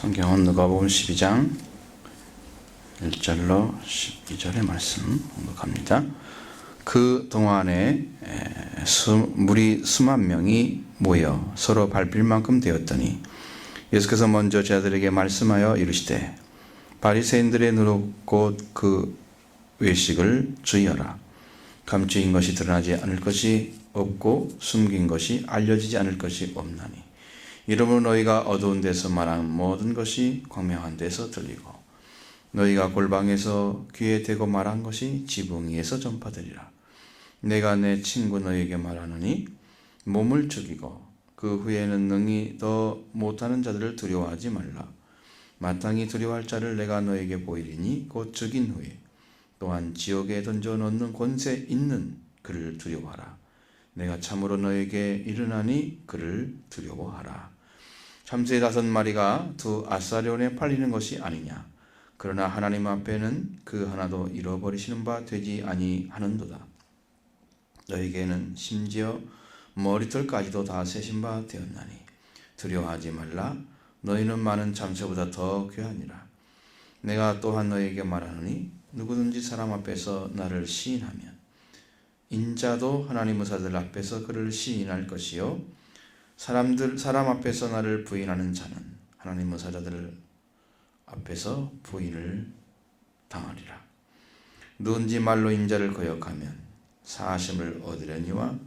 성경은 누가복음 12장 1절로 12절의 말씀 공독합니다. 그 동안에 무리 수만 명이 모여 서로 밟힐 만큼 되었더니 예수께서 먼저 제자들에게 말씀하여 이르시되 바리새인들의 누룩 곧 그 외식을 주의하라. 감추인 것이 드러나지 않을 것이 없고 숨긴 것이 알려지지 않을 것이 없나니 이러므로 너희가 어두운 데서 말하는 모든 것이 광명한 데서 들리고 너희가 골방에서 귀에 대고 말한 것이 지붕 위에서 전파되리라. 내가 내 친구 너희에게 말하노니 몸을 죽이고 그 후에는 능히 더 못하는 자들을 두려워하지 말라. 마땅히 두려워할 자를 내가 너희에게 보이리니 곧 죽인 후에 또한 지옥에 던져 넣는 권세 있는 그를 두려워하라. 내가 참으로 너에게 이르나니 그를 두려워하라. 참새 5마리가 두 아사리온에 팔리는 것이 아니냐. 그러나 하나님 앞에는 그 하나도 잃어버리시는 바 되지 아니하는도다. 너에게는 심지어 머리털까지도 다 세신 바 되었나니 두려워하지 말라. 너희는 많은 참새보다 더 귀하니라. 내가 또한 너에게 말하노니 누구든지 사람 앞에서 나를 시인하면 인자도 하나님 의사들 앞에서 그를 시인할 것이요 사람 앞에서 나를 부인하는 자는 하나님 의사들 앞에서 부인을 당하리라. 누군지 말로 인자를 거역하면 사하심을 얻으려니와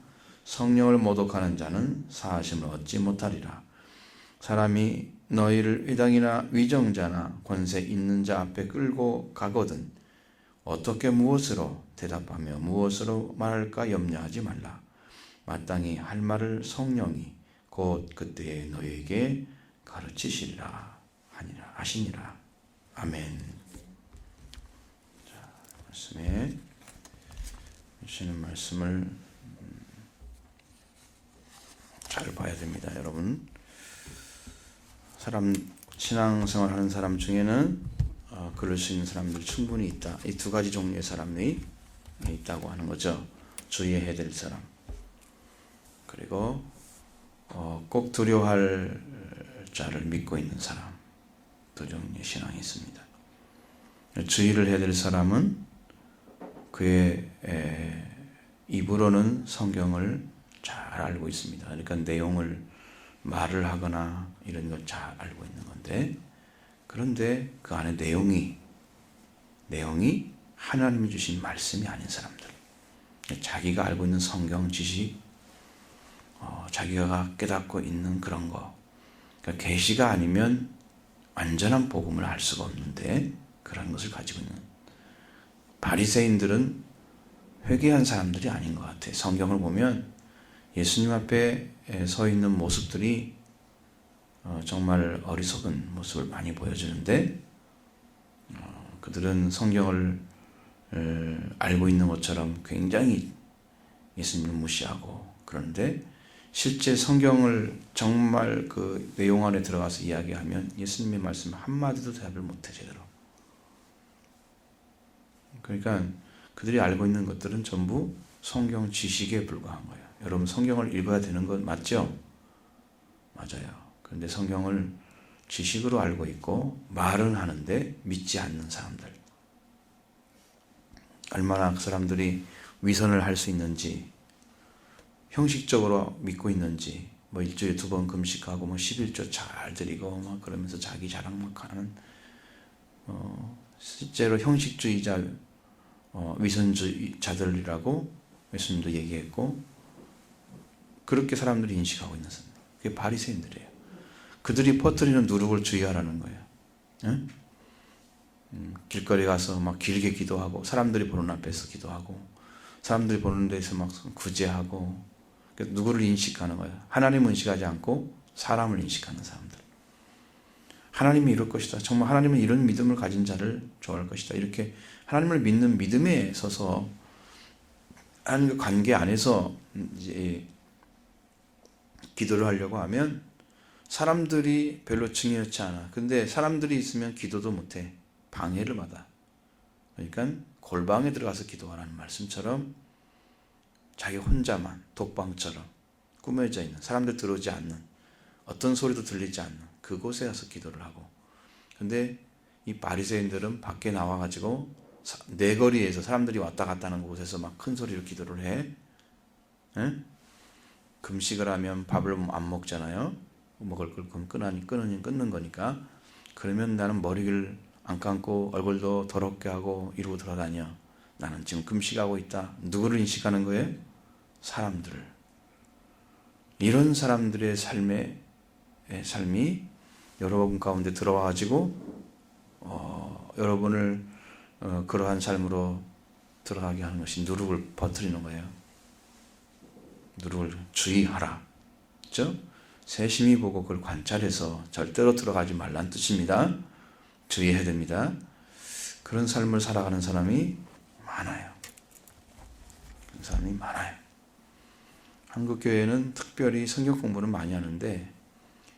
성령을 모독하는 자는 사하심을 얻지 못하리라. 사람이 너희를 회당이나 위정자나 권세 있는 자 앞에 끌고 가거든 어떻게 무엇으로 대답하며 무엇으로 말할까 염려하지 말라. 마땅히 할 말을 성령이 곧 그때에 너희에게 가르치시리라 하시니라. 아멘. 자, 말씀에 주시는 말씀을 잘 봐야 됩니다, 여러분. 신앙생활 하는 사람 중에는 그럴 수 있는 사람들이 충분히 있다. 이 두 가지 종류의 사람이 있다고 하는 거죠. 주의해야 될 사람, 그리고 꼭 두려워할 자를 믿고 있는 사람, 두 종류의 신앙이 있습니다. 주의를 해야 될 사람은 그의 입으로는 성경을 잘 알고 있습니다. 그러니까 내용을 말을 하거나 이런 걸 잘 알고 있는 건데, 그런데 그 안에 내용이 하나님이 주신 말씀이 아닌 사람들, 자기가 알고 있는 성경 지식, 자기가 깨닫고 있는 그런 거, 그러니까 계시가 아니면 완전한 복음을 알 수가 없는데 그런 것을 가지고 있는 바리새인들은 회개한 사람들이 아닌 것 같아요. 성경을 보면 예수님 앞에 서 있는 모습들이 정말 어리석은 모습을 많이 보여주는데 그들은 성경을 알고 있는 것처럼 굉장히 예수님을 무시하고, 그런데 실제 성경을 정말 그 내용 안에 들어가서 이야기하면 예수님의 말씀 한마디도 대답을 못해 제대로. 그러니까 그들이 알고 있는 것들은 전부 성경 지식에 불과한 거예요. 여러분, 성경을 읽어야 되는 건 맞죠? 맞아요. 그런데 성경을 지식으로 알고 있고 말은 하는데 믿지 않는 사람들, 얼마나 그 사람들이 위선을 할 수 있는지, 형식적으로 믿고 있는지, 일주일에 2번 금식하고 11조 잘 드리고 막 그러면서 자기 자랑 막 하는, 실제로 형식주의자, 위선주의자들이라고 예수님도 얘기했고, 그렇게 사람들이 인식하고 있는 사람, 그게 바리새인들이에요. 그들이 퍼뜨리는 누룩을 주의하라는 거예요. 응? 길거리 가서 막 길게 기도하고, 사람들이 보는 앞에서 기도하고, 사람들이 보는 데서 막 구제하고, 누구를 인식하는 거예요? 하나님을 인식하지 않고 사람을 인식하는 사람들. 하나님이 이럴 것이다. 정말 하나님은 이런 믿음을 가진 자를 좋아할 것이다. 이렇게 하나님을 믿는 믿음에 서서 하나님과 관계 안에서 이제 기도를 하려고 하면 사람들이 별로 중요하지 않아. 근데 사람들이 있으면 기도도 못해. 방해를 받아. 그러니까 골방에 들어가서 기도하라는 말씀처럼 자기 혼자만 독방처럼 꾸며져 있는, 사람들 들어오지 않는, 어떤 소리도 들리지 않는 그곳에 가서 기도를 하고, 근데 이 바리새인들은 밖에 나와가지고 내거리에서 사람들이 왔다 갔다 하는 곳에서 막 큰 소리로 기도를 해. 에? 금식을 하면 밥을 안 먹잖아요. 먹을 걸 끊는 거니까. 그러면 나는 머리를 안 감고 얼굴도 더럽게 하고 이러고 돌아다녀. 나는 지금 금식하고 있다. 누구를 인식하는 거예요? 사람들을. 이런 사람들의 삶이 여러분 가운데 들어와가지고 여러분을 그러한 삶으로 들어가게 하는 것이 누룩을 퍼뜨리는 거예요. 누룩을 주의하라. 그렇죠? 세심히 보고 그걸 관찰해서 절대로 들어가지 말란 뜻입니다. 주의해야 됩니다. 그런 삶을 살아가는 사람이 많아요. 그런 사람이 많아요. 한국 교회는 특별히 성경 공부는 많이 하는데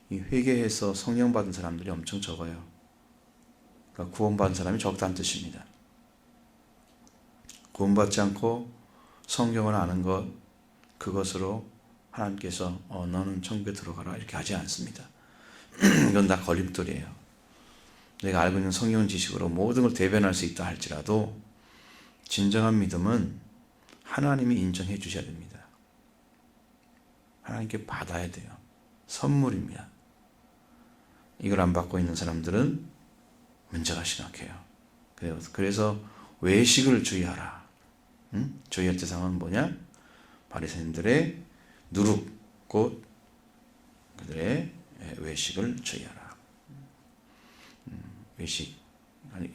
이 회개해서 성령 받은 사람들이 엄청 적어요. 그러니까 구원받은 사람이 적다는 뜻입니다. 구원받지 않고 성경을 아는 것, 그것으로 하나님께서 너는 천국에 들어가라 이렇게 하지 않습니다. 이건 다 걸림돌이에요. 내가 알고 있는 성경 지식으로 모든 걸 대변할 수 있다 할지라도 진정한 믿음은 하나님이 인정해 주셔야 됩니다. 하나님께 받아야 돼요. 선물입니다. 이걸 안 받고 있는 사람들은 문제가 심각해요. 그래서 외식을 주의하라. 주의할 대상은 뭐냐? 바리새인들의 누룩, 곧 그들의 외식을 주의하라.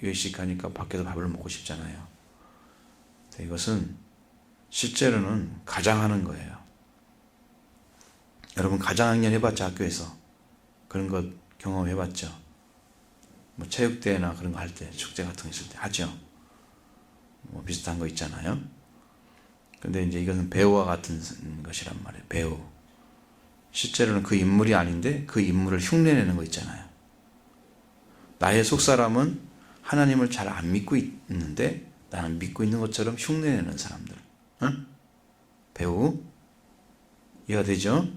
외식하니까 밖에서 밥을 먹고 싶잖아요. 이것은 실제로는 가장하는 거예요. 여러분 가장학년 해봤죠? 학교에서 그런 것 경험해봤죠? 뭐 체육대회나 그런 거 할 때, 축제 같은 거 있을 때 하죠. 뭐 비슷한 거 있잖아요. 근데 이제 이것은 배우와 같은 것이란 말이에요. 배우. 실제로는 그 인물이 아닌데 그 인물을 흉내내는 거 있잖아요. 나의 속사람은 하나님을 잘 안 믿고 있는데 나는 믿고 있는 것처럼 흉내내는 사람들. 응? 배우. 이해가 되죠?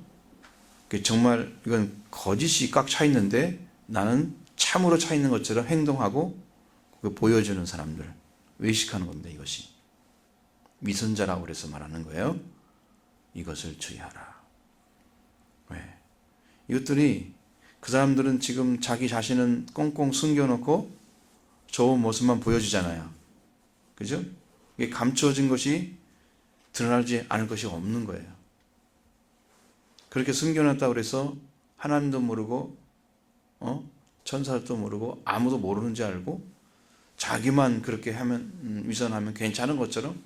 정말 이건 거짓이 꽉 차 있는데 나는 참으로 차 있는 것처럼 행동하고 보여주는 사람들. 외식하는 겁니다. 이것이. 위선자라고 그래서 말하는 거예요. 이것을 주의하라. 왜? 이것들이 그 사람들은 지금 자기 자신은 꽁꽁 숨겨놓고 좋은 모습만 보여주잖아요. 그죠? 이게 감추어진 것이 드러나지 않을 것이 없는 거예요. 그렇게 숨겨놨다고 해서 하나님도 모르고 천사도 모르고 아무도 모르는 줄 알고 자기만 그렇게 하면 위선하면 괜찮은 것처럼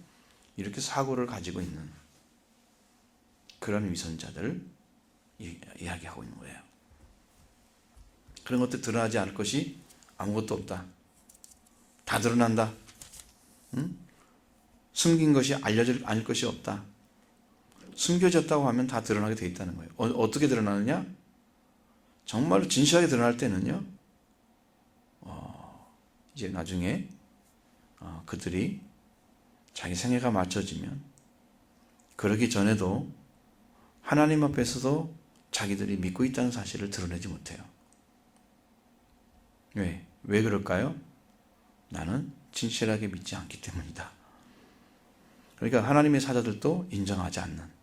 이렇게 사고를 가지고 있는 그런 위선자들을 이야기하고 있는 거예요. 그런 것들 드러나지 않을 것이 아무것도 없다. 다 드러난다. 숨긴 것이 알려질 않을 것이 없다. 숨겨졌다고 하면 다 드러나게 돼 있다는 거예요. 어떻게 드러나느냐? 정말로 진실하게 드러날 때는요. 이제 나중에 그들이 자기 생애가 맞춰지면 그러기 전에도 하나님 앞에서도 자기들이 믿고 있다는 사실을 드러내지 못해요. 왜? 왜 그럴까요? 나는 진실하게 믿지 않기 때문이다. 그러니까 하나님의 사자들도 인정하지 않는,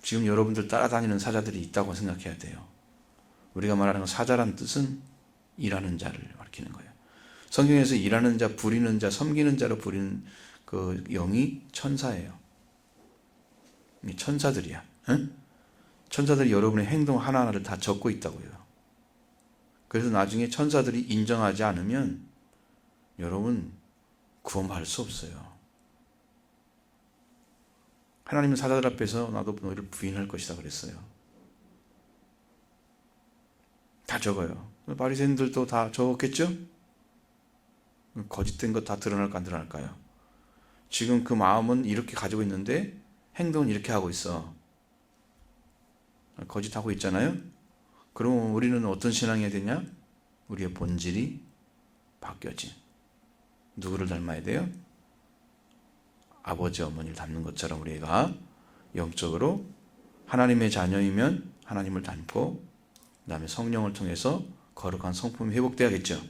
지금 여러분들 따라다니는 사자들이 있다고 생각해야 돼요. 우리가 말하는 사자란 뜻은 일하는 자를 가리키는 거예요. 성경에서 일하는 자, 부리는 자, 섬기는 자로 부리는 그 영이 천사예요. 천사들이야. 응? 천사들이 여러분의 행동 하나하나를 다 적고 있다고요. 그래서 나중에 천사들이 인정하지 않으면 여러분 구원받을 수 없어요. 하나님은 사자들 앞에서 나도 너희를 부인할 것이다 그랬어요. 다 적어요. 바리새인들도 다 적었겠죠? 거짓된 것 다 드러날까 안 드러날까요? 지금 그 마음은 이렇게 가지고 있는데 행동은 이렇게 하고 있어. 거짓하고 있잖아요? 그럼 우리는 어떤 신앙이 되냐? 우리의 본질이 바뀌어지. 누구를 닮아야 돼요? 아버지, 어머니를 닮는 것처럼 우리가 영적으로 하나님의 자녀이면 하나님을 닮고 그 다음에 성령을 통해서 거룩한 성품이 회복돼야겠죠.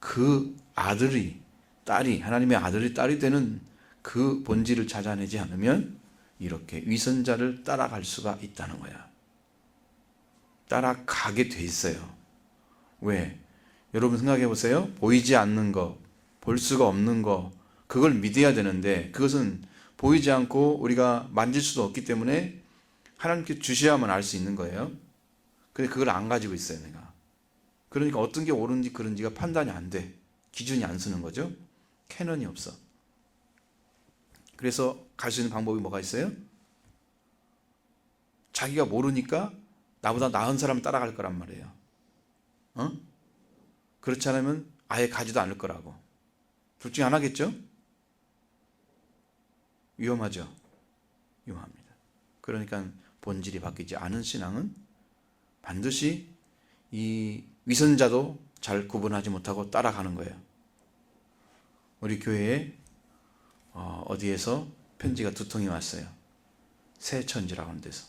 그 아들이 딸이 하나님의 아들이 딸이 되는 그 본질을 찾아내지 않으면 이렇게 위선자를 따라갈 수가 있다는 거야. 따라가게 돼 있어요. 왜? 여러분 생각해 보세요. 보이지 않는 거, 볼 수가 없는 거, 그걸 믿어야 되는데 그것은 보이지 않고 우리가 만질 수도 없기 때문에 하나님께 주셔야만 알 수 있는 거예요. 근데 그걸 안 가지고 있어요, 내가. 그러니까 어떤 게 옳은지 그른지가 판단이 안 돼. 기준이 안 서는 거죠. 캐논이 없어. 그래서 갈 수 있는 방법이 뭐가 있어요? 자기가 모르니까 나보다 나은 사람을 따라갈 거란 말이에요. 그렇지 않으면 아예 가지도 않을 거라고. 둘 중에 하나겠죠? 위험하죠. 위험합니다. 그러니까 본질이 바뀌지 않은 신앙은 반드시 이 위선자도 잘 구분하지 못하고 따라가는 거예요. 우리 교회에 어디에서 편지가 2통이 왔어요. 새천지라고 하는 데서.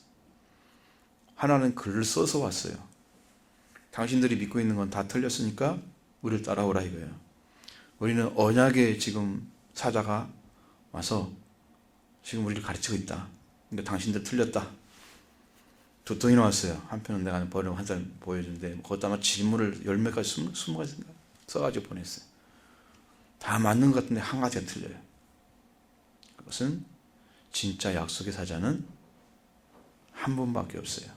하나는 글을 써서 왔어요. 당신들이 믿고 있는 건 다 틀렸으니까 우리를 따라오라 이거예요. 우리는 언약의 지금 사자가 와서 지금 우리를 가르치고 있다. 근데 당신들 틀렸다. 2통이 나왔어요. 한편은 내가 번역 한 살 보여주는데 거기다가 질문을 10몇가지 20가지 써가지고 보냈어요. 다 맞는 것 같은데 한 가지가 틀려요. 그것은 진짜 약속의 사자는 한 분밖에 없어요.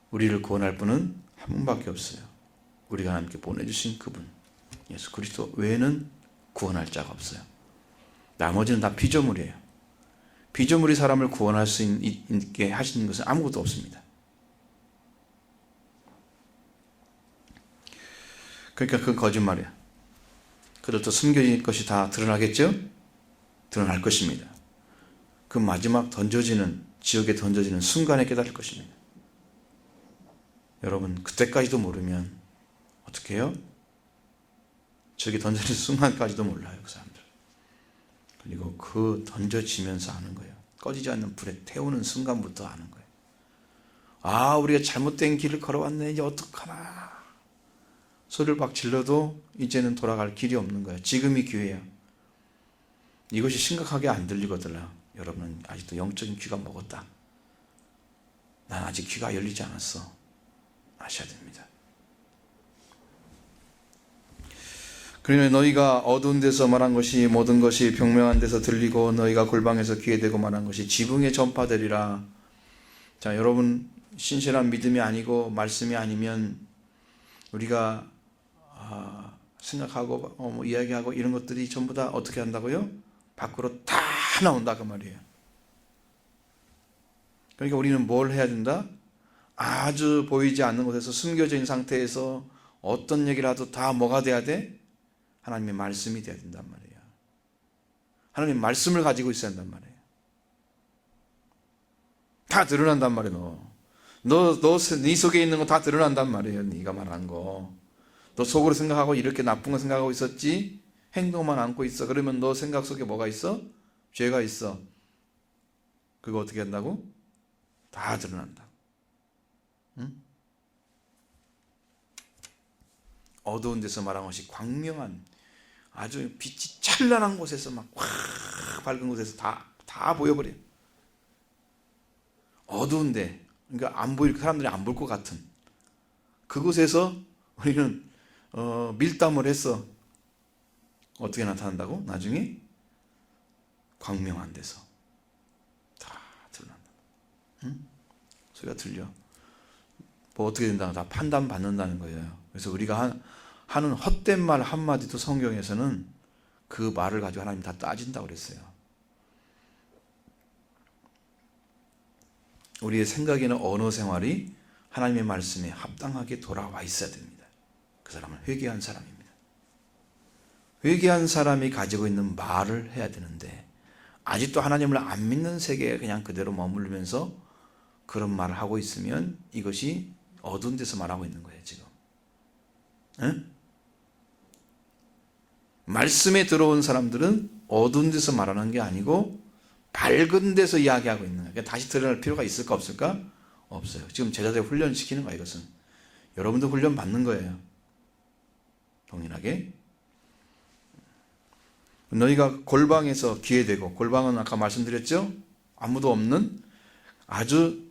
우리를 구원할 분은 한 분밖에 없어요. 우리가 하나님께 보내주신 그분 예수 그리스도 외에는 구원할 자가 없어요. 나머지는 다 피조물이에요. 피조물이 사람을 구원할 수 있게 하시는 것은 아무것도 없습니다. 그러니까 그건 거짓말이야. 그들도 숨겨진 것이 다 드러나겠죠? 드러날 것입니다. 그 마지막 던져지는 지옥에 던져지는 순간에 깨달을 것입니다. 여러분 그때까지도 모르면 어떻게 해요? 저기 던져지는 순간까지도 몰라요. 그 사람들. 그리고 그 던져지면서 아는 거예요. 꺼지지 않는 불에 태우는 순간부터 아는 거예요. 아, 우리가 잘못된 길을 걸어왔네. 이제 어떡하나. 소리를 막 질러도 이제는 돌아갈 길이 없는 거예요. 지금이 기회야. 이것이 심각하게 안 들리거든요. 여러분은 아직도 영적인 귀가 먹었다. 난 아직 귀가 열리지 않았어. 아셔야 됩니다. 그러면 너희가 어두운 데서 말한 것이 모든 것이 병명한 데서 들리고 너희가 골방에서 귀에 대고 말한 것이 지붕에 전파되리라. 자, 여러분 신실한 믿음이 아니고 말씀이 아니면 우리가 생각하고 이야기하고 이런 것들이 전부 다 어떻게 한다고요? 밖으로 다 나온다 그 말이에요. 그러니까 우리는 뭘 해야 된다? 아주 보이지 않는 곳에서 숨겨져 있는 상태에서 어떤 얘기를 하도 다 뭐가 돼야 돼? 하나님의 말씀이 돼야 된단 말이에요. 하나님의 말씀을 가지고 있어야 한단 말이에요. 다 드러난단 말이에요. 네 속에 있는 거 다 드러난단 말이에요. 네가 말한 거. 너 속으로 생각하고 이렇게 나쁜 거 생각하고 있었지? 행동만 안고 있어. 그러면 너 생각 속에 뭐가 있어? 죄가 있어. 그거 어떻게 한다고? 다 드러난다. 응? 어두운 데서 말한 것이 광명한 아주 빛이 찬란한 곳에서 막 확 밝은 곳에서 다 보여버려요. 어두운데 그러니까 안 보일 사람들이 안 볼 것 같은 그곳에서 우리는 밀담을 해서 어떻게 나타난다고? 나중에 광명한 데서 다 드러난다. 응? 소리가 들려. 뭐 어떻게 된다? 다 판단받는다는 거예요. 그래서 우리가 하는 헛된 말 한마디도 성경에서는 그 말을 가지고 하나님 다 따진다고 그랬어요. 우리의 생각이나 언어 생활이 하나님의 말씀에 합당하게 돌아와 있어야 됩니다. 그 사람은 회개한 사람입니다. 회개한 사람이 가지고 있는 말을 해야 되는데 아직도 하나님을 안 믿는 세계에 그냥 그대로 머물면서 그런 말을 하고 있으면 이것이 어두운 데서 말하고 있는 거예요 지금. 응? 말씀에 들어온 사람들은 어두운 데서 말하는 게 아니고 밝은 데서 이야기하고 있는 거예요. 그러니까 다시 드러날 필요가 있을까 없을까? 없어요. 지금 제자들 훈련시키는 거예요. 이것은 여러분도 훈련 받는 거예요. 동일하게. 너희가 골방에서 기회되고, 골방은 아까 말씀드렸죠? 아무도 없는 아주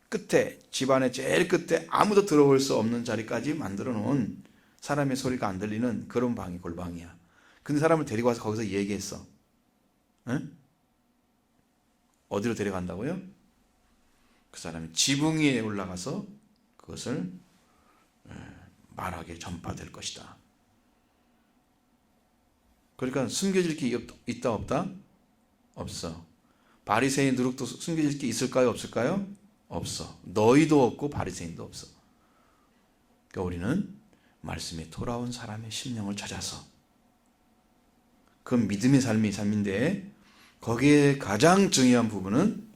끝에, 집안의 제일 끝에 아무도 들어올 수 없는 자리까지 만들어 놓은 사람의 소리가 안 들리는 그런 방이 골방이야. 근데 사람을 데리고 와서 거기서 얘기했어. 응? 어디로 데려간다고요? 그 사람이 지붕 위에 올라가서 그것을 말하게 전파될 것이다. 그러니까 숨겨질 게 있다 없다? 없어. 바리새인 누룩도 숨겨질 게 있을까요 없을까요? 없어. 너희도 없고 바리새인도 없어. 그러니까 우리는 말씀에 돌아온 사람의 심령을 찾아서, 그건 믿음의 삶인데, 거기에 가장 중요한 부분은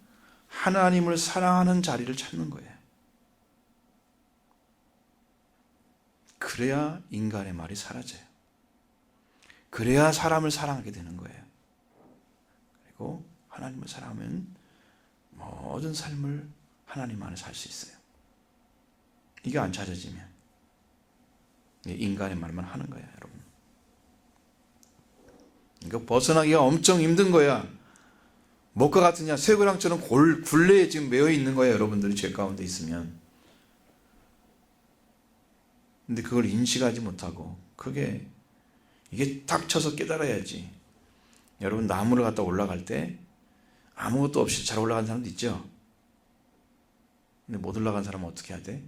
하나님을 사랑하는 자리를 찾는 거예요. 그래야 인간의 말이 사라져요. 그래야 사람을 사랑하게 되는 거예요. 그리고 하나님을 사랑하면 모든 삶을 하나님 안에 살 수 있어요. 이게 안 찾아지면 인간의 말만 하는 거예요, 여러분. 이거 벗어나기가 엄청 힘든 거야. 목과 같으냐, 쇠고랑처럼 굴레에 지금 매여 있는 거예요, 여러분들이 죄 가운데 있으면. 근데 그걸 인식하지 못하고, 이게 닥쳐서 깨달아야지. 여러분, 나무를 갖다 올라갈 때 아무것도 없이 잘 올라간 사람도 있죠? 근데 못 올라간 사람은 어떻게 해야 돼?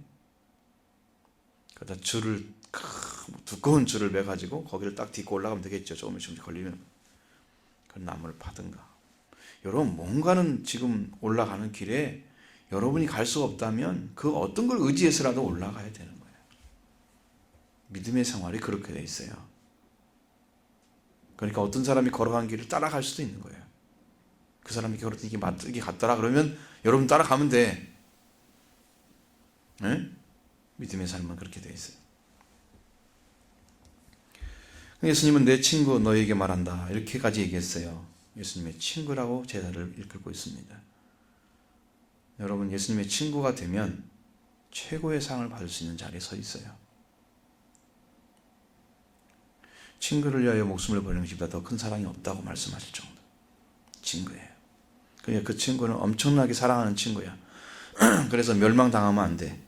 그러다 두꺼운 줄을 매가지고 거기를 딱 딛고 올라가면 되겠죠. 조금씩 걸리면. 그 나무를 파든가. 여러분, 뭔가는 지금 올라가는 길에 여러분이 갈 수 없다면 그 어떤 걸 의지해서라도 올라가야 되는 거예요. 믿음의 생활이 그렇게 돼 있어요. 그러니까 어떤 사람이 걸어간 길을 따라갈 수도 있는 거예요. 그 사람이 걸었던 길이 맞게 갔더라 그러면 여러분 따라가면 돼. 네? 믿음의 삶은 그렇게 돼 있어요. 예수님은 내 친구 너에게 말한다 이렇게까지 얘기했어요. 예수님의 친구라고 제자를 이끌고 있습니다. 여러분, 예수님의 친구가 되면 최고의 상을 받을 수 있는 자리에 서 있어요. 친구를 위하여 목숨을 버리는 것보다 더 큰 사랑이 없다고 말씀하실 정도 친구예요. 그러니까 그 친구는 엄청나게 사랑하는 친구야. 그래서 멸망당하면 안 돼.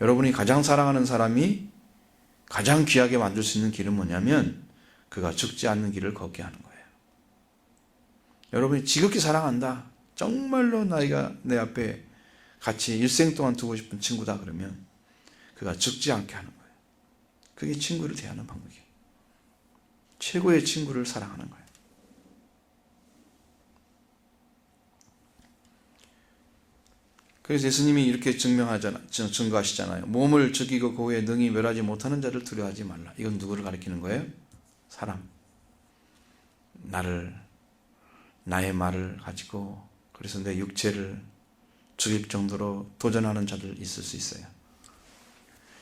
여러분이 가장 사랑하는 사람이 가장 귀하게 만들 수 있는 길은 뭐냐면 그가 죽지 않는 길을 걷게 하는 거예요. 여러분이 지극히 사랑한다, 정말로 나이가 내 앞에 같이 일생 동안 두고 싶은 친구다 그러면 그가 죽지 않게 하는 거예요. 그게 친구를 대하는 방법이에요. 최고의 친구를 사랑하는 거예요. 그래서 예수님이 이렇게 증거하시잖아요. 몸을 죽이고 그 후에 능히 멸하지 못하는 자를 두려워하지 말라. 이건 누구를 가리키는 거예요? 사람. 나의 말을 가지고 그래서 내 육체를 죽일 정도로 도전하는 자들 있을 수 있어요.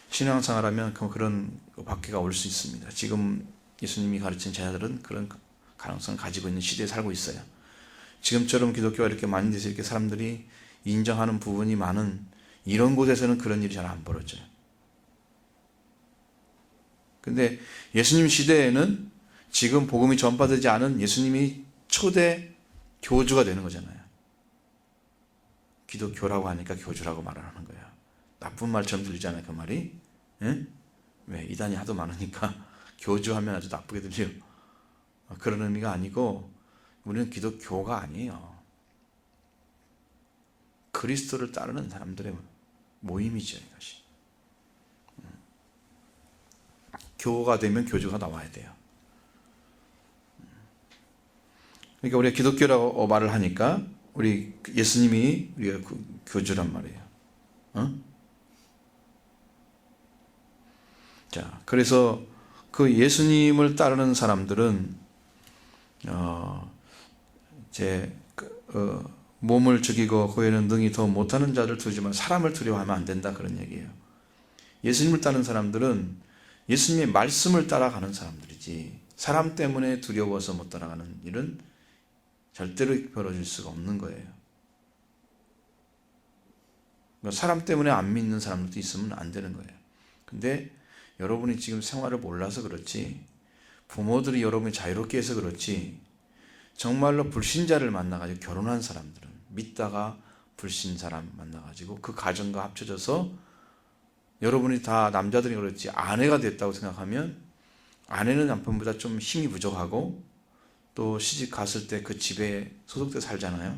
신앙생활하면 그런 박해가 올 수 있습니다. 지금 예수님이 가르친 제자들은 그런 가능성을 가지고 있는 시대에 살고 있어요. 지금처럼 기독교가 이렇게 많이 돼서 이렇게 사람들이 인정하는 부분이 많은 이런 곳에서는 그런 일이 잘 안 벌어져요. 근데 예수님 시대에는 지금 복음이 전파되지 않은 예수님이 초대 교주가 되는 거잖아요. 기독교라고 하니까 교주라고 말을 하는 거예요. 나쁜 말처럼 들리잖아요, 그 말이. 예? 왜? 이단이 하도 많으니까 교주하면 아주 나쁘게 들려요. 그런 의미가 아니고 우리는 기독교가 아니에요. 그리스도를 따르는 사람들의 모임이죠, 이것이. 교가 되면 교주가 나와야 돼요. 그러니까 우리가 기독교라고 말을 하니까 우리 예수님이 우리가 교주란 말이에요. 자, 그래서 그 예수님을 따르는 사람들은 몸을 죽이고 그 후에는 능히 더 못하는 자를 두지만 사람을 두려워하면 안 된다, 그런 얘기예요. 예수님을 따르는 사람들은 예수님의 말씀을 따라가는 사람들이지 사람 때문에 두려워서 못 따라가는 일은 절대로 벌어질 수가 없는 거예요. 사람 때문에 안 믿는 사람들도 있으면 안 되는 거예요. 근데 여러분이 지금 생활을 몰라서 그렇지, 부모들이 여러분이 자유롭게 해서 그렇지, 정말로 불신자를 만나가지고 결혼한 사람들은, 믿다가 불신 사람 만나가지고 그 가정과 합쳐져서 여러분이 다 남자들이 그렇지 아내가 됐다고 생각하면, 아내는 남편보다 좀 힘이 부족하고 또 시집 갔을 때 그 집에 소속돼 살잖아요.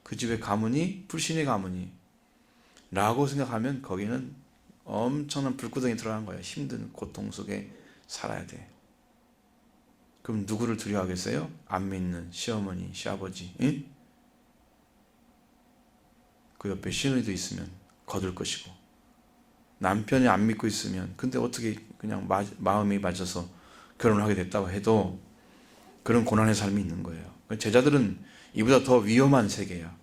그 집의 가문이 불신의 가문이 라고 생각하면 거기는 엄청난 불구덩이 들어간 거예요. 힘든 고통 속에 살아야 돼. 그럼 누구를 두려워하겠어요? 안 믿는 시어머니, 시아버지, 응? 그 옆에 시누이도 있으면 거둘 것이고, 남편이 안 믿고 있으면, 근데 어떻게 그냥 마음이 맞아서 결혼을 하게 됐다고 해도 그런 고난의 삶이 있는 거예요. 제자들은 이보다 더 위험한 세계야.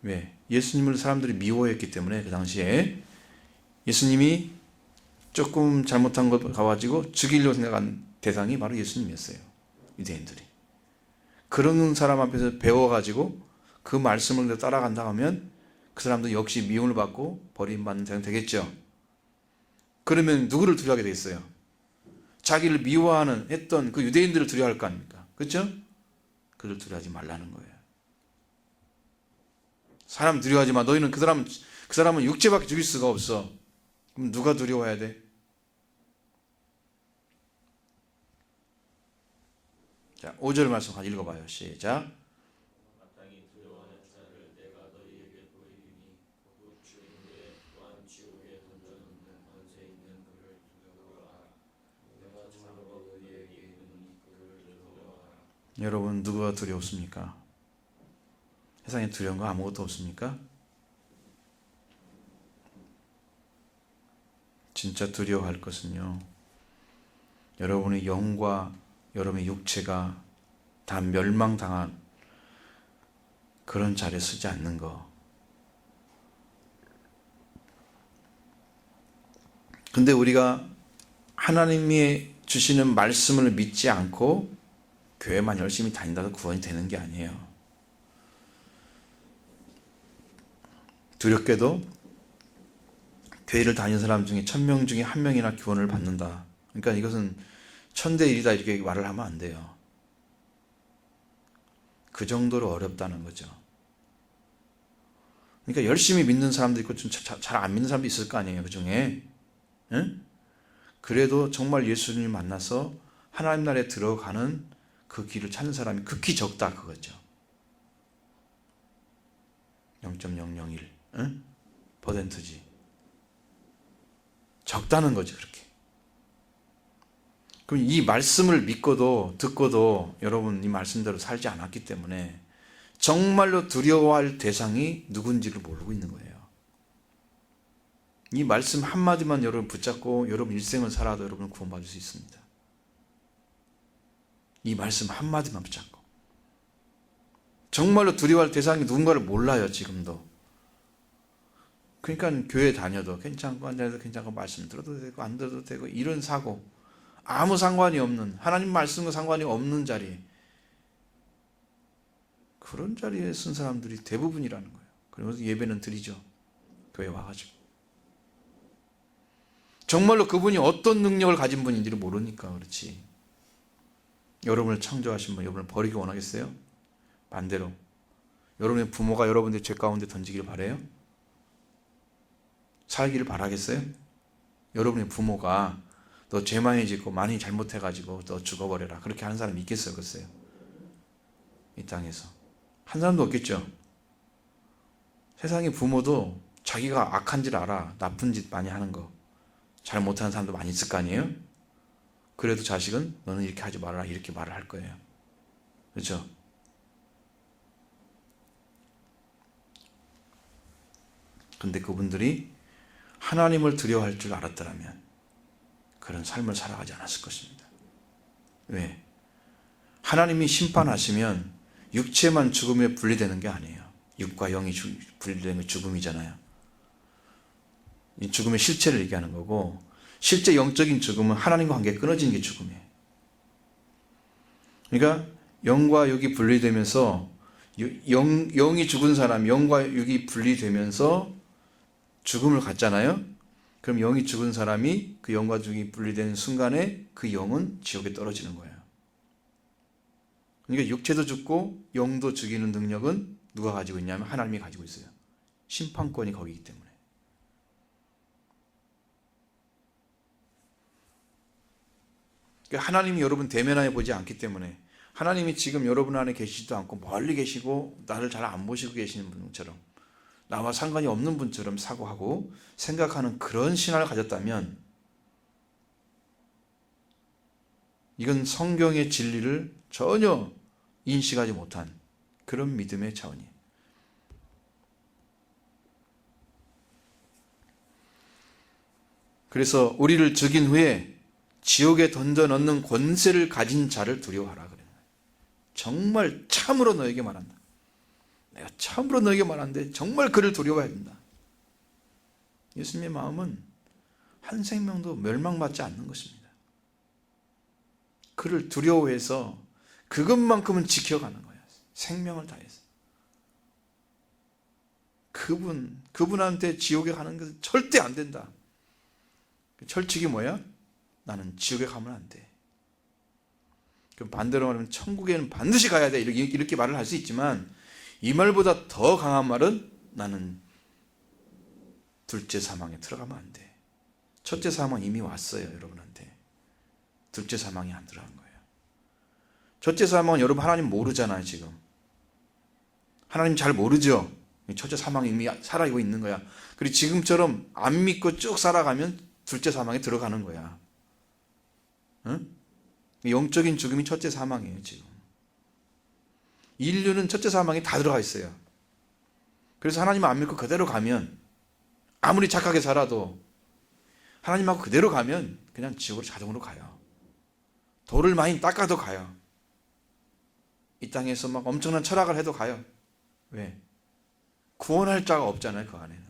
왜? 예수님을 사람들이 미워했기 때문에. 그 당시에 예수님이 조금 잘못한 것 가가지고 죽이려고 생각한 대상이 바로 예수님이었어요. 유대인들이. 그런 사람 앞에서 배워가지고 그 말씀을 따라간다 하면 그 사람도 역시 미움을 받고 버림받는 대상 되겠죠. 그러면 누구를 두려워하게 되겠어요? 자기를 미워하는 했던 그 유대인들을 두려워할 거 아닙니까? 그렇죠? 그들 두려워하지 말라는 거예요. 사람 두려워하지 마. 너희는 그 사람은 육체밖에 죽일 수가 없어. 그럼 누가 두려워해야 돼? 자, 5절 말씀 같이 읽어봐요. 시작. 마땅히 두려워하는 자를 내가 너희에게 보이리니 곧 주인데 또한 지옥에 던져놓는 권세 있는 그를 두려워하라. 내가 참으로 너희에게 이르노니 그를 두려워하라. 여러분 누가 두려웠습니까? 세상에 두려운 거 아무것도 없습니까? 진짜 두려워할 것은요, 여러분의 영과 여러분의 육체가 다 멸망당한 그런 자리에 서지 않는 거. 근데 우리가 하나님이 주시는 말씀을 믿지 않고 교회만 열심히 다닌다고 구원이 되는 게 아니에요. 두렵게도 교회를 다니는 사람 중에 1000명 중에 1명이나 구원을 받는다. 그러니까 이것은 1000대1이다 이렇게 말을 하면 안 돼요. 그 정도로 어렵다는 거죠. 그러니까 열심히 믿는 사람도 있고 좀 잘 안 믿는 사람도 있을 거 아니에요. 그 중에. 응? 그래도 정말 예수님을 만나서 하나님 나라에 들어가는 그 길을 찾는 사람이 극히 적다 그거죠. 0.001 응? %지. 적다는 거죠. 그렇게. 그럼 이 말씀을 믿고도 듣고도 여러분 이 말씀대로 살지 않았기 때문에 정말로 두려워할 대상이 누군지를 모르고 있는 거예요. 이 말씀 한마디만 여러분 붙잡고 여러분 일생을 살아도 여러분은 구원받을 수 있습니다. 이 말씀 한마디만 붙잡고. 정말로 두려워할 대상이 누군가를 몰라요. 지금도. 그러니까 교회 다녀도 괜찮고 안 다녀도 괜찮고 말씀 들어도 되고 안 들어도 되고 이런 사고, 아무 상관이 없는, 하나님 말씀과 상관이 없는 자리에, 그런 자리에 쓴 사람들이 대부분이라는 거예요. 그러면서 예배는 드리죠. 교회 와가지고. 정말로 그분이 어떤 능력을 가진 분인지를 모르니까 그렇지. 여러분을 창조하신 분, 여러분을 버리기 원하겠어요? 반대로 여러분의 부모가 여러분들 죄 가운데 던지기를 바라요? 살기를 바라겠어요? 여러분의 부모가 너 죄 많이 짓고 많이 잘못해가지고 너 죽어버려라 그렇게 하는 사람이 있겠어요? 글쎄요. 이 땅에서 한 사람도 없겠죠. 세상의 부모도 자기가 악한 줄 알아. 나쁜 짓 많이 하는 거 잘 못하는 사람도 많이 있을 거 아니에요? 그래도 자식은 너는 이렇게 하지 말아라 이렇게 말을 할 거예요. 그렇죠? 근데 그분들이 하나님을 두려워할 줄 알았더라면 그런 삶을 살아가지 않았을 것입니다. 왜? 하나님이 심판하시면 육체만 죽음에 분리되는 게 아니에요. 육과 영이 분리되는 게 죽음이잖아요. 이 죽음의 실체를 얘기하는 거고, 실제 영적인 죽음은 하나님과 관계가 끊어지는 게 죽음이에요. 그러니까 영과 육이 분리되면서 영이 죽은 사람, 영과 육이 분리되면서 죽음을 갖잖아요. 그럼 영이 죽은 사람이 그 영과 육이 분리된 순간에 그 영은 지옥에 떨어지는 거예요. 그러니까 육체도 죽고 영도 죽이는 능력은 누가 가지고 있냐면 하나님이 가지고 있어요. 심판권이 거기이기 때문에. 그러니까 하나님이 여러분 대면하여 보지 않기 때문에, 하나님이 지금 여러분 안에 계시지도 않고 멀리 계시고 나를 잘 안 보시고 계시는 분처럼, 나와 상관이 없는 분처럼 사고하고 생각하는 그런 신앙을 가졌다면 이건 성경의 진리를 전혀 인식하지 못한 그런 믿음의 차원이에요. 그래서 우리를 죽인 후에 지옥에 던져 넣는 권세를 가진 자를 두려워하라 그래요. 정말 참으로 너에게 말한다. 내가 참으로 너에게 말하는데 정말 그를 두려워해야 된다. 예수님의 마음은 한 생명도 멸망받지 않는 것입니다. 그를 두려워해서 그것만큼은 지켜가는 거예요. 생명을 다해서. 그분한테 지옥에 가는 것은 절대 안 된다. 철칙이 뭐야? 나는 지옥에 가면 안 돼. 그럼 반대로 말하면 천국에는 반드시 가야 돼. 이렇게 말을 할 수 있지만 이 말보다 더 강한 말은 나는 둘째 사망에 들어가면 안 돼. 첫째 사망은 이미 왔어요, 여러분한테. 둘째 사망이 안 들어간 거예요. 첫째 사망은 여러분 하나님 모르잖아요, 지금. 하나님 잘 모르죠? 첫째 사망이 이미 살아있고 있는 거야. 그리고 지금처럼 안 믿고 쭉 살아가면 둘째 사망에 들어가는 거야. 응? 영적인 죽음이 첫째 사망이에요, 지금. 인류는 첫째 사망에 다 들어가 있어요. 그래서 하나님 안 믿고 그대로 가면, 아무리 착하게 살아도 하나님하고 그대로 가면 그냥 지옥으로 자동으로 가요. 돌을 많이 닦아도 가요. 이 땅에서 막 엄청난 철학을 해도 가요. 왜? 구원할 자가 없잖아요, 그 안에는.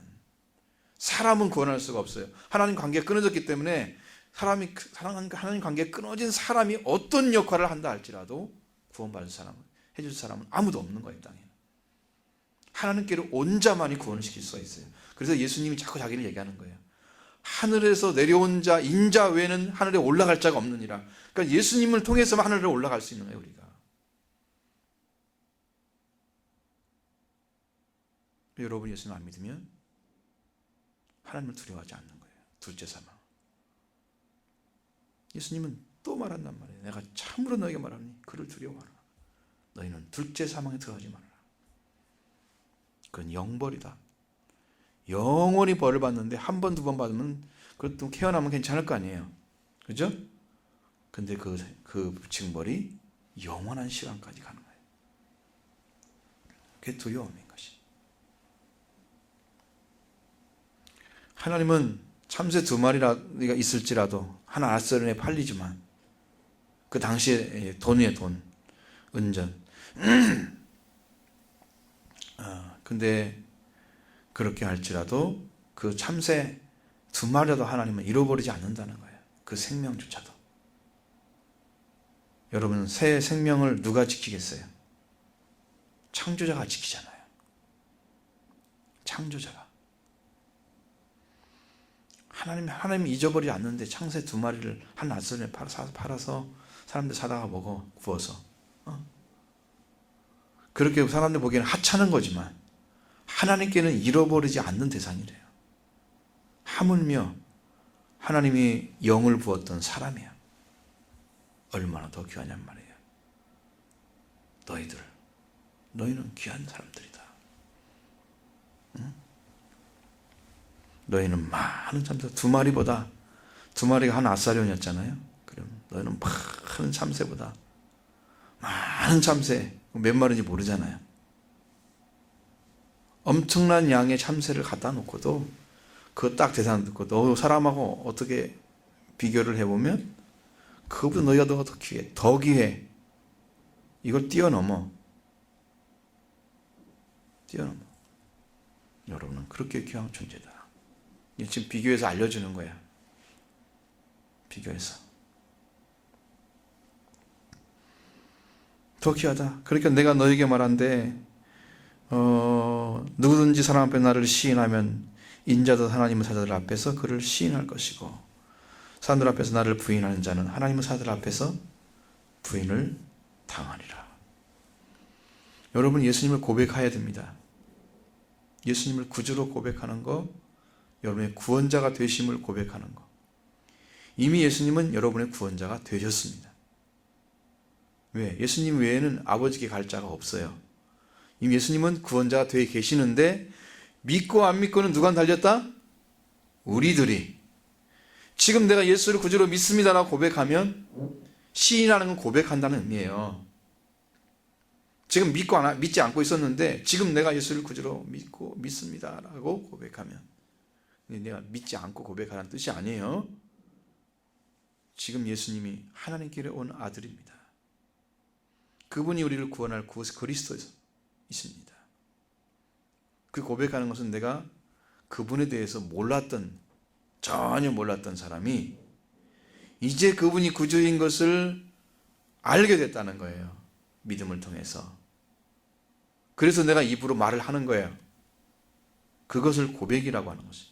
사람은 구원할 수가 없어요. 하나님 관계가 끊어졌기 때문에 하나님 관계가 끊어진 사람이 어떤 역할을 한다 할지라도 구원받을 사람은, 해줄 사람은 아무도 없는 거예요, 땅에. 하나님께로 온 자만이 구원을 시킬 수가 있어요. 그래서 예수님이 자꾸 자기를 얘기하는 거예요. 하늘에서 내려온 자, 인자 외에는 하늘에 올라갈 자가 없느니라. 그러니까 예수님을 통해서만 하늘에 올라갈 수 있는 거예요, 우리가. 여러분 예수님 안 믿으면 하나님을 두려워하지 않는 거예요. 둘째 사망. 예수님은 또 말한단 말이에요. 내가 참으로 너에게 말하니 그를 두려워하라. 너희는 둘째 사망에 들어가지 말아라. 그건 영벌이다. 영원히 벌을 받는데 한 번, 두 번 받으면 그것도 깨어나면 괜찮을 거 아니에요. 그죠? 근데 그 징벌이 영원한 시간까지 가는 거예요. 그게 두려움인 것이. 하나님은 참새 2마리가 있을지라도 하나 아스론에 팔리지만, 그 당시에 돈이에요, 돈. 은전. 근데 그렇게 할지라도 그 참새 2마리라도 하나님은 잃어버리지 않는다는 거예요. 그 생명조차도. 여러분, 새 생명을 누가 지키겠어요? 창조자가 지키잖아요. 창조자가. 하나님이 잊어버리지 않는데 창새 2마리를 한 아스론에 팔아서 사람들 사다가 먹어, 구워서. 그렇게 사람들 보기에는 하찮은 거지만 하나님께는 잃어버리지 않는 대상이래요. 하물며 하나님이 영을 부었던 사람이야. 얼마나 더 귀하냔 말이에요. 너희는 귀한 사람들이다. 응? 너희는 많은 참새, 2마리가 한 아사리온이었잖아요. 그럼 너희는 많은 참새보다, 많은 참새, 몇 마리인지 모르잖아요. 엄청난 양의 참새를 갖다 놓고도 그거 딱 대상 듣고 너 사람하고 어떻게 비교를 해보면 그거보다 너희가 더 귀해. 이걸 뛰어넘어. 여러분은 그렇게 귀한 존재다. 지금 비교해서 알려주는 거야. 비교해서. 더 귀하다. 그러니까 내가 너에게 말한데 누구든지 사람 앞에 나를 시인하면 인자도 하나님의 사자들 앞에서 그를 시인할 것이고 사람들 앞에서 나를 부인하는 자는 하나님의 사자들 앞에서 부인을 당하리라. 여러분, 예수님을 고백해야 됩니다. 예수님을 구주로 고백하는 거, 여러분의 구원자가 되심을 고백하는 거. 이미 예수님은 여러분의 구원자가 되셨습니다. 왜? 예수님 외에는 아버지께 갈 자가 없어요. 이미 예수님은 구원자가 되어 계시는데 믿고 안 믿고는 누가 달렸다? 우리들이. 지금 내가 예수를 구주로 믿습니다라고 고백하면 시인하는 건 고백한다는 의미예요. 지금 믿지 않고 있었는데 지금 내가 예수를 구주로 믿습니다라고 고백하면, 내가 믿지 않고 고백하라는 뜻이 아니에요. 지금 예수님이 하나님께 온 아들입니다. 그분이 우리를 구원할 그리스도에서 있습니다. 그 고백하는 것은 내가 그분에 대해서 전혀 몰랐던 사람이 이제 그분이 구주인 것을 알게 됐다는 거예요. 믿음을 통해서. 그래서 내가 입으로 말을 하는 거예요. 그것을 고백이라고 하는 것이.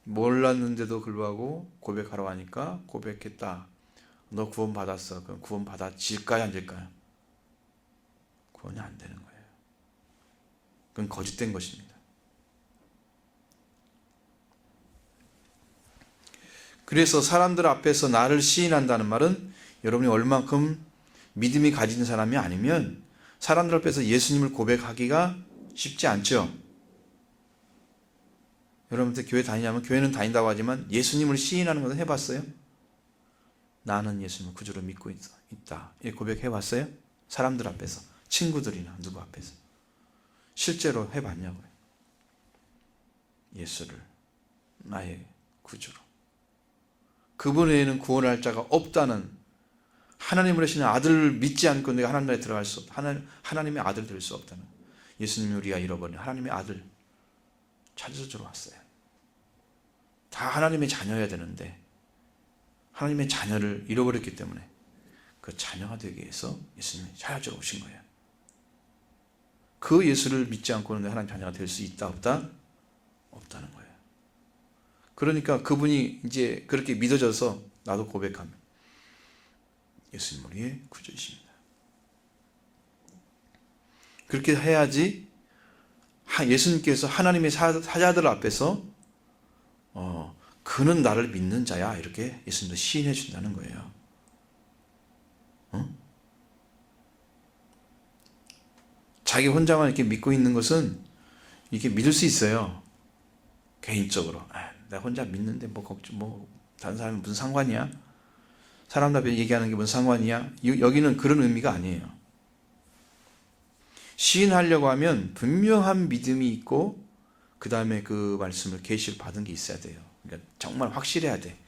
몰랐는데도 불구하고 고백하라고 하니까 고백했다. 너 구원 받았어. 그럼 구원 받아질까요, 안 될까요? 구원이 안 되는 거예요. 그건 거짓된 것입니다. 그래서 사람들 앞에서 나를 시인한다는 말은 여러분이 얼만큼 믿음이 가진 사람이 아니면 사람들 앞에서 예수님을 고백하기가 쉽지 않죠. 여러분들 교회 다니냐면, 교회는 다닌다고 하지만 예수님을 시인하는 것은 해봤어요? 나는 예수님을 구주로 믿고 있다. 이 고백해봤어요? 사람들 앞에서, 친구들이나 누구 앞에서. 실제로 해봤냐고요. 예수를 나의 구주로. 그분 외에는 구원할 자가 없다는, 하나님을 하시는 아들을 믿지 않고 내가 하나님 나라에 들어갈 수 없다. 하나님의 아들 될 수 없다는, 예수님이 우리가 잃어버린 하나님의 아들 찾아서 들어왔어요. 다 하나님의 자녀여야 되는데 하나님의 자녀를 잃어버렸기 때문에 그 자녀가 되기 위해서 예수님이 찾아주러 오신 거예요. 그 예수를 믿지 않고는 하나님 자녀가 될 수 있다 없다? 없다는 거예요. 그러니까 그분이 이제 그렇게 믿어져서 나도 고백하면 예수님 우리의 구주이십니다. 그렇게 해야지 예수님께서 하나님의 사자들 앞에서 그는 나를 믿는 자야 이렇게 예수님도 시인해 준다는 거예요. 자기 혼자만 이렇게 믿고 있는 것은 이렇게 믿을 수 있어요. 개인적으로 내가 혼자 믿는데 다른 사람이 무슨 상관이야? 사람들 앞에 얘기하는 게 무슨 상관이야? 여기는 그런 의미가 아니에요. 시인하려고 하면 분명한 믿음이 있고 그 다음에 그 말씀을 계시를 받은 게 있어야 돼요. 그러니까 정말 확실해야 돼.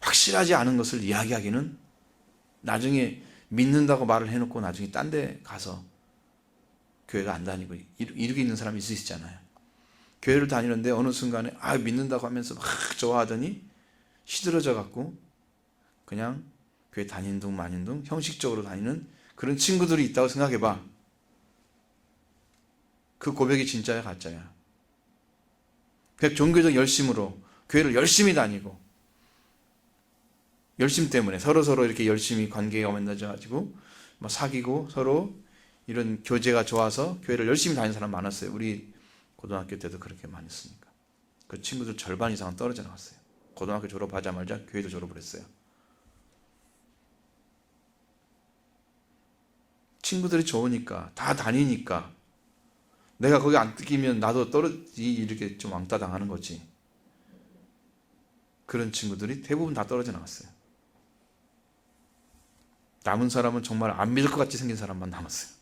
확실하지 않은 것을 이야기하기는, 나중에 믿는다고 말을 해놓고 나중에 딴 데 가서 교회가 안 다니고 이러고 있는 사람이 있을 수 있잖아요. 교회를 다니는데 어느 순간에 믿는다고 하면서 막 좋아하더니 시들어져 갖고 그냥 교회 다니는 둥 마닌 둥 형식적으로 다니는 그런 친구들이 있다고 생각해봐. 그 고백이 진짜야 가짜야? 그냥 종교적 열심으로 교회를 열심히 다니고, 열심 때문에 서로 이렇게 열심히 관계가 맺어져 가지고 막 사귀고 서로 이런 교제가 좋아서 교회를 열심히 다니는 사람 많았어요. 우리 고등학교 때도 그렇게 많았으니까. 그 친구들 절반 이상은 떨어져 나갔어요. 고등학교 졸업하자마자 교회도 졸업을 했어요. 친구들이 좋으니까, 다 다니니까 내가 거기 안 뜯기면 나도 이렇게 좀 왕따 당하는 거지. 그런 친구들이 대부분 다 떨어져 나갔어요. 남은 사람은 정말 안 믿을 것 같이 생긴 사람만 남았어요.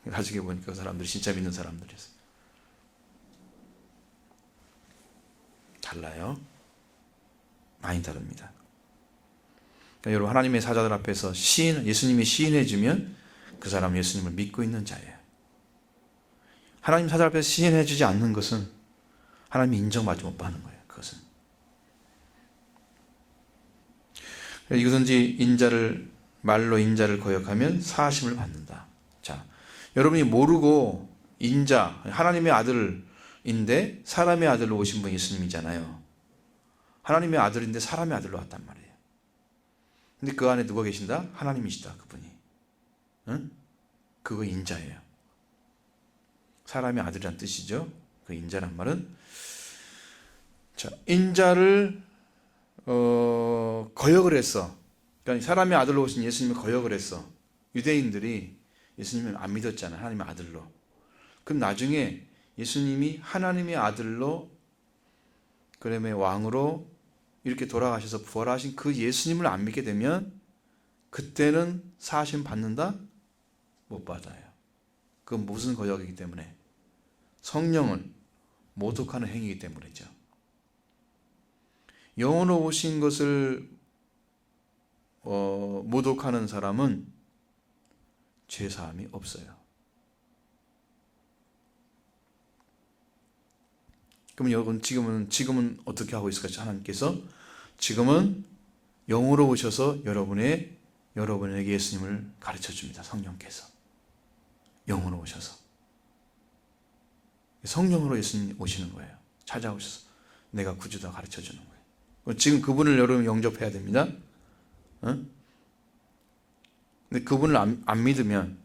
나중에 보니까 그 사람들이 진짜 믿는 사람들이었어요. 달라요. 많이 다릅니다. 그러니까 여러분, 하나님의 사자들 앞에서 예수님이 시인해주면 그 사람은 예수님을 믿고 있는 자예요. 하나님 사자 앞에서 시인해주지 않는 것은 하나님이 인정받지 못 받는 거예요. 그것은. 이것은지 말로 인자를 거역하면 사하심을 받는다. 자, 여러분이 모르고 인자, 하나님의 아들인데 사람의 아들로 오신 분이 예수님이잖아요. 하나님의 아들인데 사람의 아들로 왔단 말이에요. 근데 그 안에 누가 계신다? 하나님이시다, 그분이. 응? 그거 인자예요. 사람의 아들이란 뜻이죠. 그 인자란 말은. 자, 인자를 거역을 했어. 그러니까 사람의 아들로 오신 예수님을 거역을 했어. 유대인들이 예수님을 안 믿었잖아요. 하나님의 아들로. 그럼 나중에 예수님이 하나님의 아들로, 그다음에 왕으로 이렇게 돌아가셔서 부활하신 그 예수님을 안 믿게 되면 그때는 사하심 받는다? 못 받아요. 그건 무슨 거역이기 때문에? 성령을 모독하는 행위이기 때문이죠. 영으로 오신 것을 모독하는 사람은 죄사함이 없어요. 그럼 여러분 지금은 어떻게 하고 있을까? 하나님께서 지금은 영으로 오셔서 여러분에게 예수님을 가르쳐 줍니다. 성령께서 영으로 오셔서 성령으로 예수님 오시는 거예요. 찾아오셔서 내가 구주다 가르쳐 주는 거예요. 지금 그분을 여러분 영접해야 됩니다. 응? 근데 그분을 안 믿으면,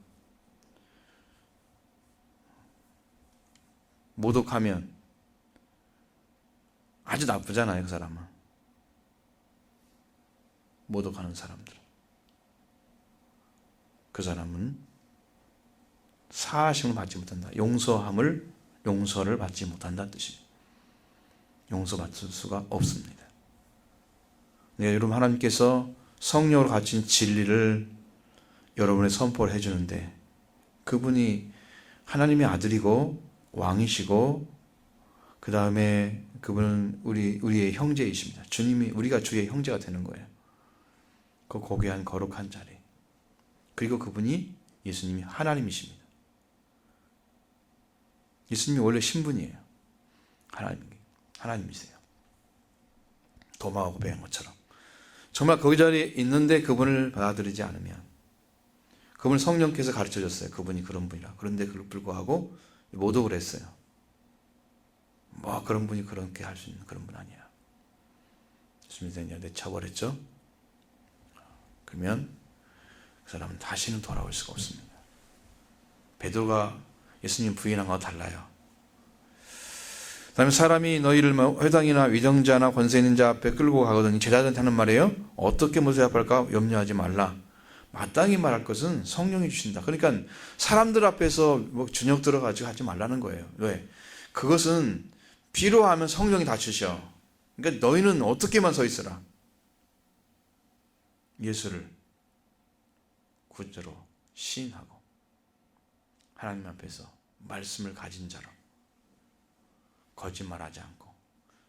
모독하면 아주 나쁘잖아요. 그 사람은. 모독하는 사람들. 그 사람은 사하심을 받지 못한다. 용서를 받지 못한다는 뜻이에요. 용서받을 수가 없습니다. 네, 여러분, 하나님께서 성령으로 갖춘 진리를 여러분에 선포를 해주는데, 그분이 하나님의 아들이고 왕이시고, 그 다음에 그분은 우리의 형제이십니다. 주님이 우리가 주의 형제가 되는 거예요. 그 고귀한 거룩한 자리. 그리고 그분이 예수님이 하나님이십니다. 예수님이 원래 신분이에요. 하나님이세요. 도마하고 배운 것처럼. 정말 거기 자리에 있는데 그분을 받아들이지 않으면, 그분을 성령께서 가르쳐 줬어요. 그분이 그런 분이라. 그런데 그걸 불구하고 모독을 했어요. 뭐 그런 분이 그렇게 할 수 있는 그런 분 아니야. 예수님이 내쳐버렸죠. 그러면 그 사람은 다시는 돌아올 수가 없습니다. 베드로가 예수님 부인한 거와 달라요. 그 다음에 사람이 너희를 회당이나 위정자나 권세 있는 자 앞에 끌고 가거든 제자들한테 하는 말이에요. 어떻게 모세합할까 염려하지 말라. 마땅히 말할 것은 성령이 주신다. 그러니까 사람들 앞에서 뭐 준역 들어가지고 하지 말라는 거예요. 왜? 그것은 필요하면 성령이 다 주셔. 그러니까 너희는 어떻게만 서 있으라. 예수를 구주로 시인하고 하나님 앞에서 말씀을 가진 자로 거짓말하지 않고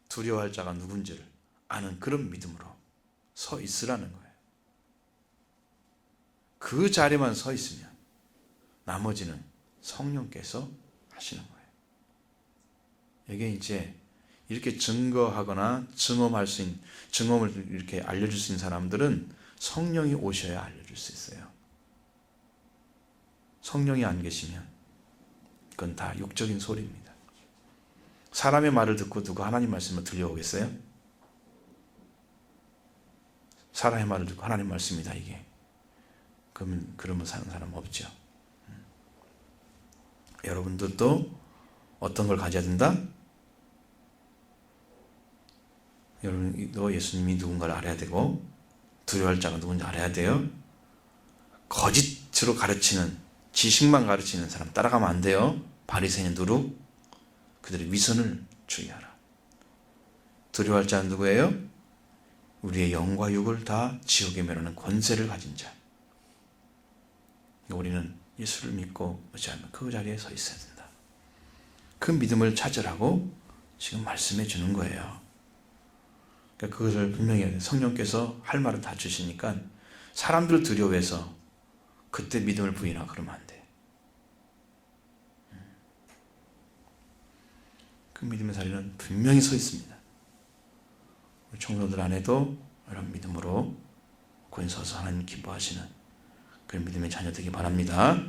두려워할 자가 누군지를 아는 그런 믿음으로 서 있으라는 거예요. 그 자리만 서 있으면 나머지는 성령께서 하시는 거예요. 이게 이제 이렇게 증거하거나 증언을 이렇게 알려줄 수 있는 사람들은 성령이 오셔야 알려줄 수 있어요. 성령이 안 계시면 그건 다 육적인 소리입니다. 사람의 말을 듣고 누가 하나님 말씀을 들려오겠어요? 사람의 말을 듣고 하나님 말씀이다 이게. 그러면 사는 사람 없죠. 여러분들도 어떤 걸 가져야 된다? 여러분도 예수님이 누군가를 알아야 되고 두려워할 자가 누군지 알아야 돼요. 거짓으로 가르치는, 지식만 가르치는 사람 따라가면 안 돼요. 바리새인 누룩, 그들의 위선을 주의하라. 두려워할 자는 누구예요? 우리의 영과 육을 다 지옥에 매라는 권세를 가진 자. 우리는 예수를 믿고 의지하면 그 자리에 서 있어야 된다. 그 믿음을 찾으라고 지금 말씀해 주는 거예요. 그러니까 그것을 분명히 성령께서 할 말을 다 주시니까 사람들을 두려워해서 그때 믿음을 부인하고 그러면 안 돼. 그 믿음의 자리는 분명히 서 있습니다. 우리 청소들 안에도 이런 믿음으로 고인 서서 하나님 기뻐하시는 그런 믿음의 자녀 되기 바랍니다.